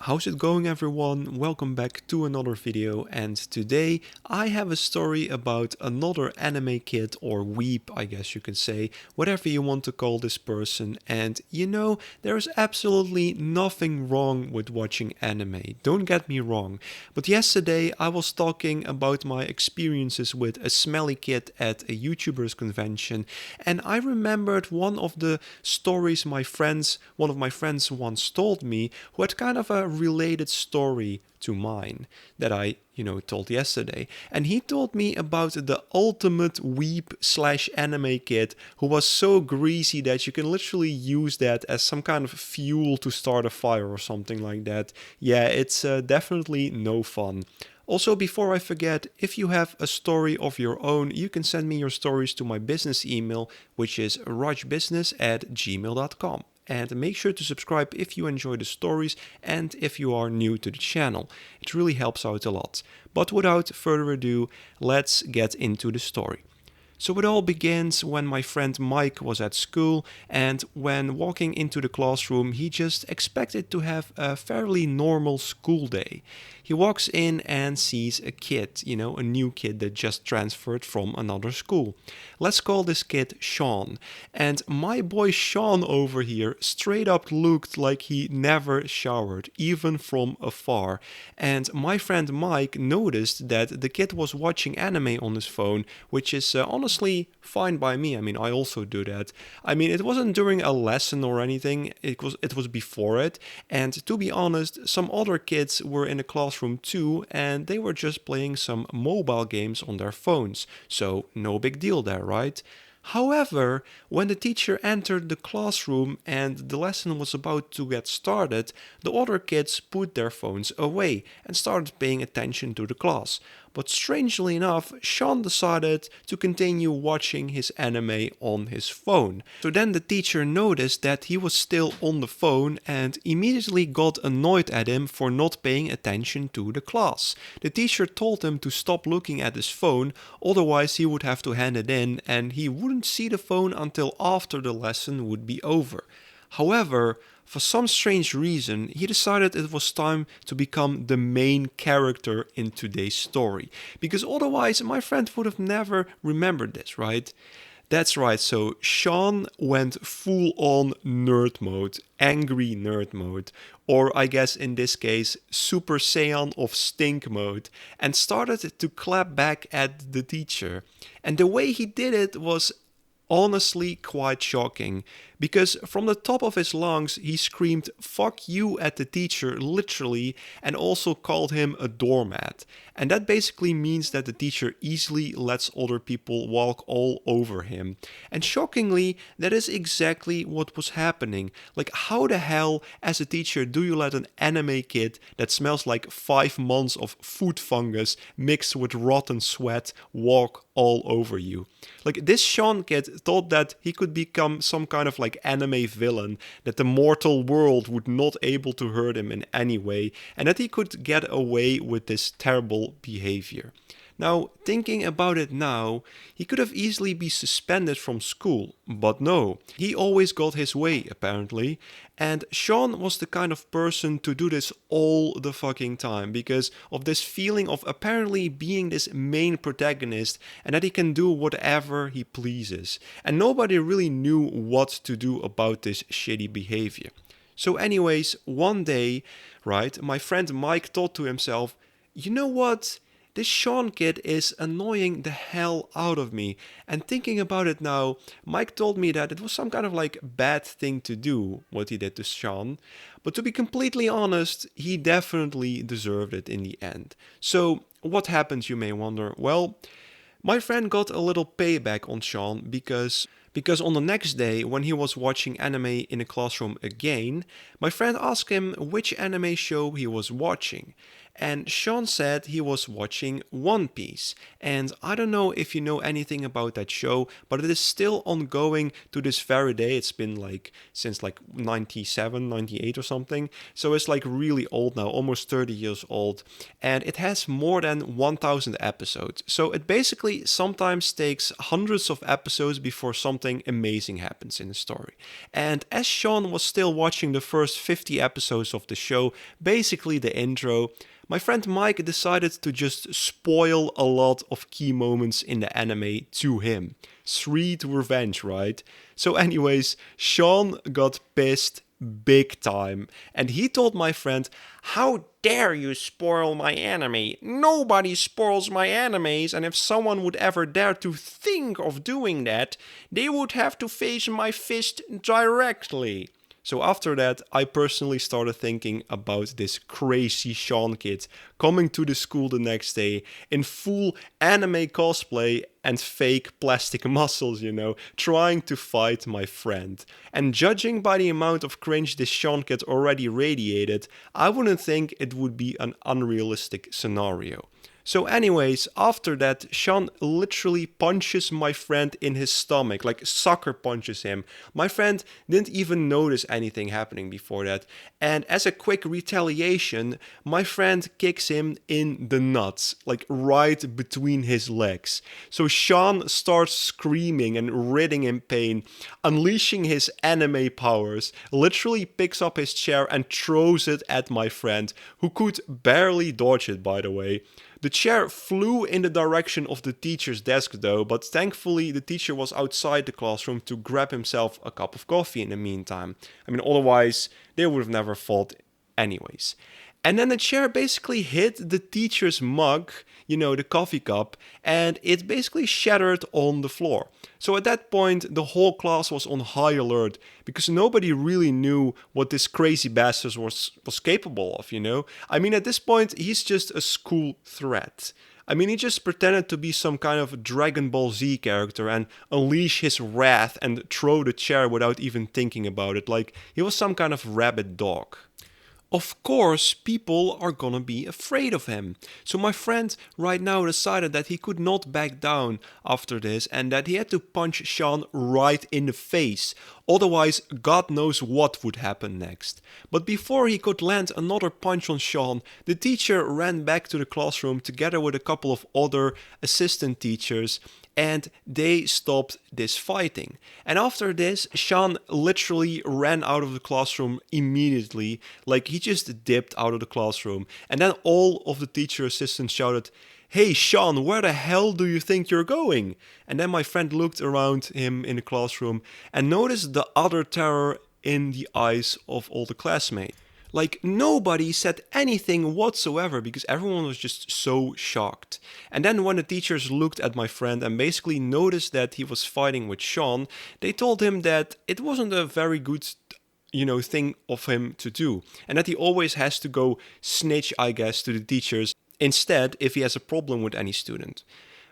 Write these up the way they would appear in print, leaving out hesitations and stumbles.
How's it going, everyone? Welcome back to another video, and today I have a story about another anime kid or weeb, I guess you can say, whatever you want to call this person. And there's absolutely nothing wrong with watching anime, don't get me wrong. But yesterday I was talking about my experiences with a smelly kid at a YouTubers convention, and I remembered one of the stories one of my friends once told me, who had kind of a related story to mine that I told yesterday. And he told me about the ultimate weeb slash anime kid who was so greasy that you can literally use that as some kind of fuel to start a fire or something like that. Yeah, it's definitely no fun. Also, before I forget, if you have a story of your own, you can send me your stories to my business email, which is rajbusiness@gmail.com. And make sure to subscribe if you enjoy the stories and if you are new to the channel. It really helps out a lot. But without further ado, let's get into the story. So it all begins when my friend Mike was at school, and when walking into the classroom, he just expected to have a fairly normal school day. He walks in and sees a kid, a new kid that just transferred from another school. Let's call this kid Sean. And my boy Sean over here straight up looked like he never showered, even from afar. And my friend Mike noticed that the kid was watching anime on his phone, which is honestly fine by me. I mean, I also do that. I mean, it wasn't during a lesson or anything. It was before it. And to be honest, some other kids were in the classroom too, and they were just playing some mobile games on their phones. So no big deal there, right? However, when the teacher entered the classroom and the lesson was about to get started, the other kids put their phones away and started paying attention to the class. But strangely enough, Sean decided to continue watching his anime on his phone. So then the teacher noticed that he was still on the phone and immediately got annoyed at him for not paying attention to the class. The teacher told him to stop looking at his phone, otherwise he would have to hand it in and he wouldn't see the phone until after the lesson would be over. However, for some strange reason, he decided it was time to become the main character in today's story. Because otherwise, my friend would have never remembered this, right? That's right, so Sean went full on nerd mode, angry nerd mode, or I guess in this case, Super Saiyan of stink mode, and started to clap back at the teacher. And the way he did it was honestly quite shocking, because from the top of his lungs he screamed "fuck you" at the teacher, literally, and also called him a doormat. And that basically means that the teacher easily lets other people walk all over him. And shockingly, that is exactly what was happening. Like, how the hell as a teacher do you let an anime kid that smells like 5 months of food fungus mixed with rotten sweat walk all over you? Like, this Sean kid thought that he could become some kind of like anime villain, that the mortal world would not able to hurt him in any way, and that he could get away with this terrible behavior. Now, thinking about it now, he could have easily been suspended from school, but no, he always got his way apparently, and Sean was the kind of person to do this all the fucking time because of this feeling of apparently being this main protagonist and that he can do whatever he pleases, and nobody really knew what to do about this shitty behavior. So anyways, one day, right, my friend Mike thought to himself, you know what? This Sean kid is annoying the hell out of me. And thinking about it now, Mike told me that it was some kind of like bad thing to do, what he did to Sean. But to be completely honest, he definitely deserved it in the end. So what happened, you may wonder? Well, my friend got a little payback on Sean because on the next day, when he was watching anime in the classroom again, my friend asked him which anime show he was watching. and Sean said he was watching One Piece. And I don't know if you know anything about that show, but it is still ongoing to this very day. It's been like since like 97, 98 or something. So it's like really old now, almost 30 years old. And it has more than 1,000 episodes. So it basically sometimes takes hundreds of episodes before something amazing happens in the story. And as Sean was still watching the first 50 episodes of the show, basically the intro, my friend Mike decided to just spoil a lot of key moments in the anime to him. Sweet revenge, right? So anyways, Sean got pissed big time, and he told my friend, "How dare you spoil my anime? Nobody spoils my animes, and if someone would ever dare to think of doing that, they would have to face my fist directly." So after that, I personally started thinking about this crazy Sean kid coming to the school the next day in full anime cosplay and fake plastic muscles, trying to fight my friend. And judging by the amount of cringe this Sean kid already radiated, I wouldn't think it would be an unrealistic scenario. So anyways, after that, Sean literally punches my friend in his stomach, like sucker punches him. My friend didn't even notice anything happening before that. And as a quick retaliation, my friend kicks him in the nuts, like right between his legs. So Sean starts screaming and writhing in pain, unleashing his anime powers, literally picks up his chair and throws it at my friend, who could barely dodge it, by the way. The chair flew in the direction of the teacher's desk though, but thankfully the teacher was outside the classroom to grab himself a cup of coffee in the meantime. I mean, otherwise they would have never fought anyways. And then the chair basically hit the teacher's mug, the coffee cup, and it basically shattered on the floor. So at that point, the whole class was on high alert because nobody really knew what this crazy bastard was capable of, I mean, at this point, he's just a school threat. I mean, he just pretended to be some kind of Dragon Ball Z character and unleash his wrath and throw the chair without even thinking about it, like he was some kind of rabid dog. Of course, people are gonna be afraid of him. So my friend right now decided that he could not back down after this and that he had to punch Sean right in the face. Otherwise, God knows what would happen next. But before he could land another punch on Sean, the teacher ran back to the classroom together with a couple of other assistant teachers, and they stopped this fighting. And after this, Sean literally ran out of the classroom immediately, like he just dipped out of the classroom. And then all of the teacher assistants shouted, "Hey Sean, where the hell do you think you're going?" And then my friend looked around him in the classroom and noticed the utter terror in the eyes of all the classmates. Like nobody said anything whatsoever because everyone was just so shocked. And then when the teachers looked at my friend and basically noticed that he was fighting with Sean, they told him that it wasn't a very good thing of him to do. And that he always has to go snitch, I guess, to the teachers instead if he has a problem with any student.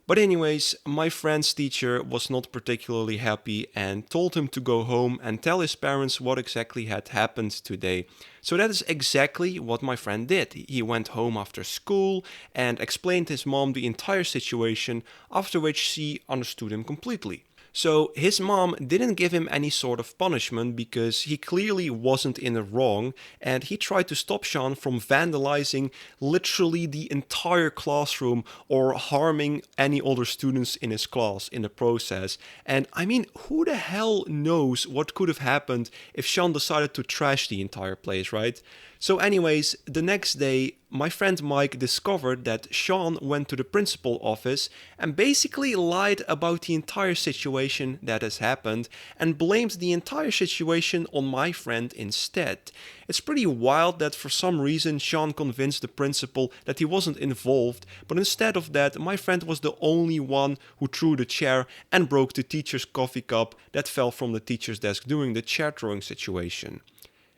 But anyways, my friend's teacher was not particularly happy and told him to go home and tell his parents what exactly had happened today. So that is exactly what my friend did. He went home after school and explained his mom the entire situation, after which she understood him completely. So his mom didn't give him any sort of punishment because he clearly wasn't in the wrong, and he tried to stop Sean from vandalizing literally the entire classroom or harming any other students in his class in the process. And I mean, who the hell knows what could have happened if Sean decided to trash the entire place, right? So anyways, the next day, my friend Mike discovered that Sean went to the principal office and basically lied about the entire situation that has happened and blamed the entire situation on my friend instead. It's pretty wild that for some reason Sean convinced the principal that he wasn't involved, but instead of that, my friend was the only one who threw the chair and broke the teacher's coffee cup that fell from the teacher's desk during the chair throwing situation.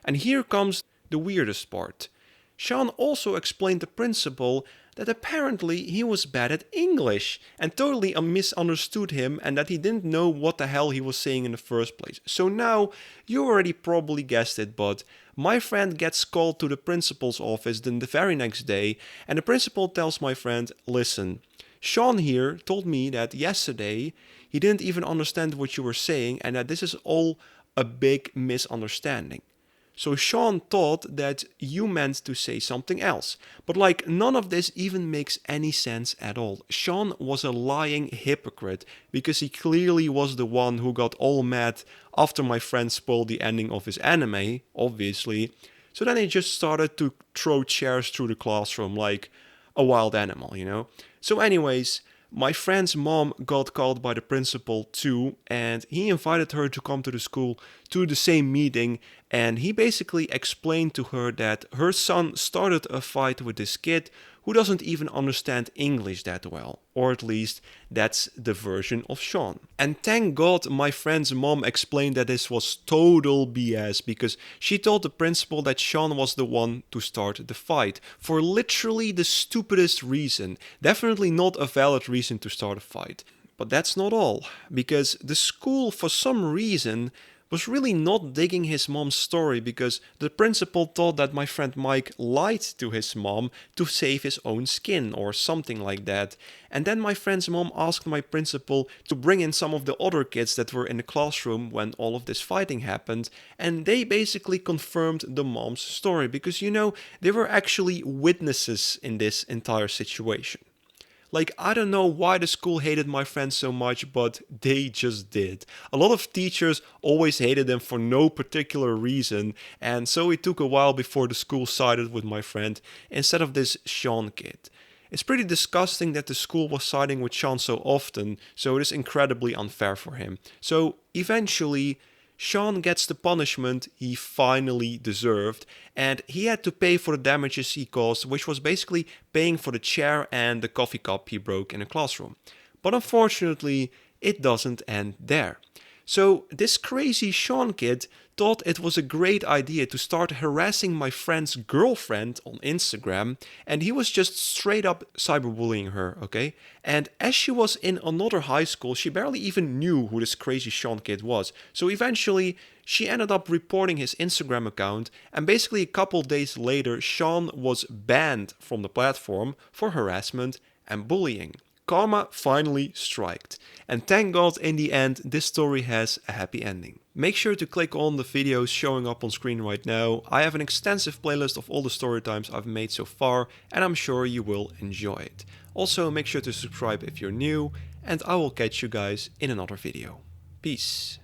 And here comes the weirdest part. Sean also explained to the principal that apparently he was bad at English and totally misunderstood him and that he didn't know what the hell he was saying in the first place. So now, you already probably guessed it, but my friend gets called to the principal's office then the very next day, and the principal tells my friend, listen, Sean here told me that yesterday he didn't even understand what you were saying and that this is all a big misunderstanding. So Sean thought that you meant to say something else. But like, none of this even makes any sense at all. Sean was a lying hypocrite because he clearly was the one who got all mad after my friend spoiled the ending of his anime, obviously. So then he just started to throw chairs through the classroom like a wild animal, you know? So anyways, my friend's mom got called by the principal too, and he invited her to come to the school to the same meeting, and he basically explained to her that her son started a fight with this kid who doesn't even understand English that well, or at least that's the version of Sean. And thank God my friend's mom explained that this was total BS because she told the principal that Sean was the one to start the fight for literally the stupidest reason, definitely not a valid reason to start a fight. But that's not all, because the school for some reason was really not digging his mom's story because the principal thought that my friend Mike lied to his mom to save his own skin or something like that. And then my friend's mom asked my principal to bring in some of the other kids that were in the classroom when all of this fighting happened, and they basically confirmed the mom's story because, you know, they were actually witnesses in this entire situation. Like, I don't know why the school hated my friend so much, but they just did. A lot of teachers always hated him for no particular reason, and so it took a while before the school sided with my friend instead of this Sean kid. It's pretty disgusting that the school was siding with Sean so often, so it is incredibly unfair for him. So eventually, Sean gets the punishment he finally deserved, and he had to pay for the damages he caused, which was basically paying for the chair and the coffee cup he broke in the classroom. But unfortunately, it doesn't end there. So this crazy Sean kid thought it was a great idea to start harassing my friend's girlfriend on Instagram, and he was just straight up cyberbullying her, okay? And as she was in another high school, she barely even knew who this crazy Sean kid was. So eventually, she ended up reporting his Instagram account, and basically a couple days later, Sean was banned from the platform for harassment and bullying. Karma finally striked. And thank God in the end this story has a happy ending. Make sure to click on the videos showing up on screen right now. I have an extensive playlist of all the story times I've made so far, and I'm sure you will enjoy it. Also make sure to subscribe if you're new, and I will catch you guys in another video. Peace.